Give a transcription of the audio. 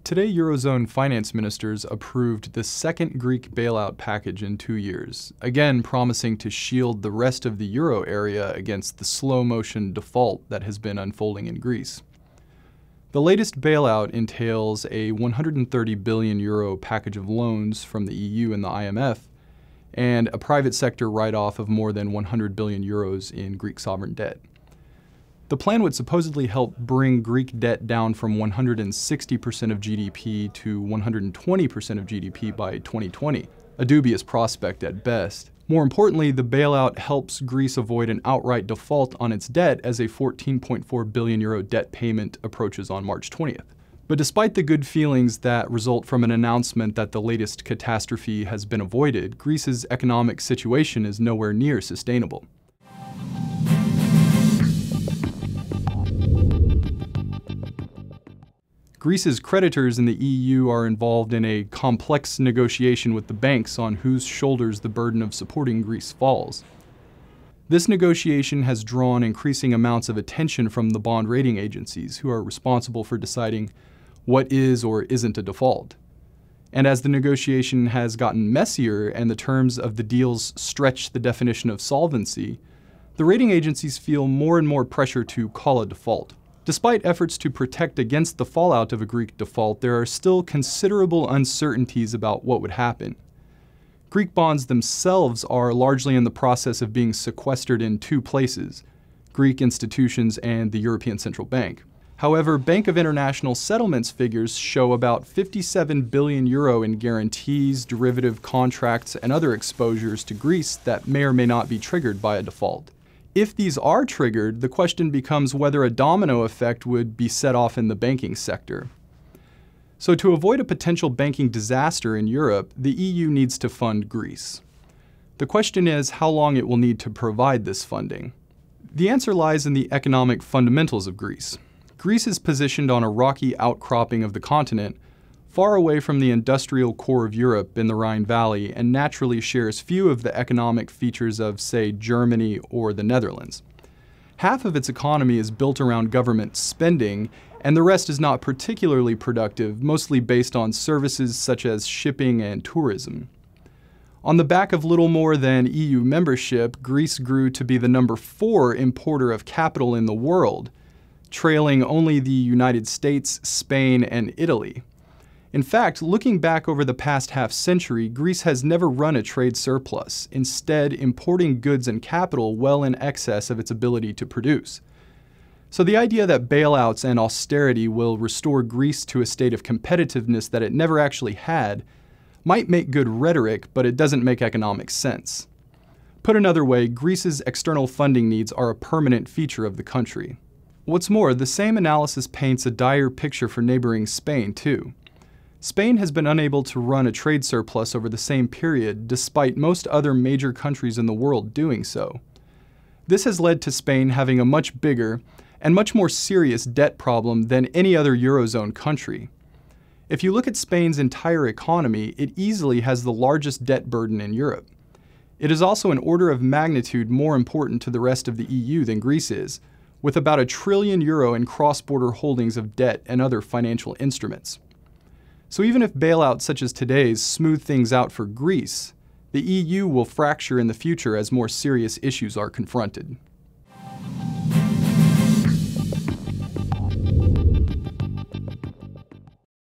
Today, Eurozone finance ministers approved the second Greek bailout package in 2 years, again promising to shield the rest of the euro area against the slow-motion default that has been unfolding in Greece. The latest bailout entails a 130 billion euro package of loans from the EU and the IMF, and a private sector write-off of more than 100 billion euros in Greek sovereign debt. The plan would supposedly help bring Greek debt down from 160% of GDP to 120% of GDP by 2020, a dubious prospect at best. More importantly, the bailout helps Greece avoid an outright default on its debt as a 14.4 billion euro debt payment approaches on March 20th. But despite the good feelings that result from an announcement that the latest catastrophe has been avoided, Greece's economic situation is nowhere near sustainable. Greece's creditors in the EU are involved in a complex negotiation with the banks on whose shoulders the burden of supporting Greece falls. This negotiation has drawn increasing amounts of attention from the bond rating agencies, who are responsible for deciding what is or isn't a default. And as the negotiation has gotten messier and the terms of the deals stretch the definition of solvency, the rating agencies feel more and more pressure to call a default. Despite efforts to protect against the fallout of a Greek default, there are still considerable uncertainties about what would happen. Greek bonds themselves are largely in the process of being sequestered in two places: Greek institutions and the European Central Bank. However, Bank of International Settlements figures show about 57 billion euro in guarantees, derivative contracts, and other exposures to Greece that may or may not be triggered by a default. If these are triggered, the question becomes whether a domino effect would be set off in the banking sector. So to avoid a potential banking disaster in Europe, the EU needs to fund Greece. The question is how long it will need to provide this funding. The answer lies in the economic fundamentals of Greece. Greece is positioned on a rocky outcropping of the continent, far away from the industrial core of Europe in the Rhine Valley, and naturally shares few of the economic features of, say, Germany or the Netherlands. Half of its economy is built around government spending, and the rest is not particularly productive, mostly based on services such as shipping and tourism. On the back of little more than EU membership, Greece grew to be the number 4 importer of capital in the world, trailing only the United States, Spain, and Italy. In fact, looking back over the past half-century, Greece has never run a trade surplus, instead importing goods and capital well in excess of its ability to produce. So the idea that bailouts and austerity will restore Greece to a state of competitiveness that it never actually had might make good rhetoric, but it doesn't make economic sense. Put another way, Greece's external funding needs are a permanent feature of the country. What's more, the same analysis paints a dire picture for neighboring Spain, too. Spain has been unable to run a trade surplus over the same period, despite most other major countries in the world doing so. This has led to Spain having a much bigger and much more serious debt problem than any other Eurozone country. If you look at Spain's entire economy, it easily has the largest debt burden in Europe. It is also an order of magnitude more important to the rest of the EU than Greece is, with about €1 trillion in cross-border holdings of debt and other financial instruments. So even if bailouts such as today's smooth things out for Greece, the EU will fracture in the future as more serious issues are confronted.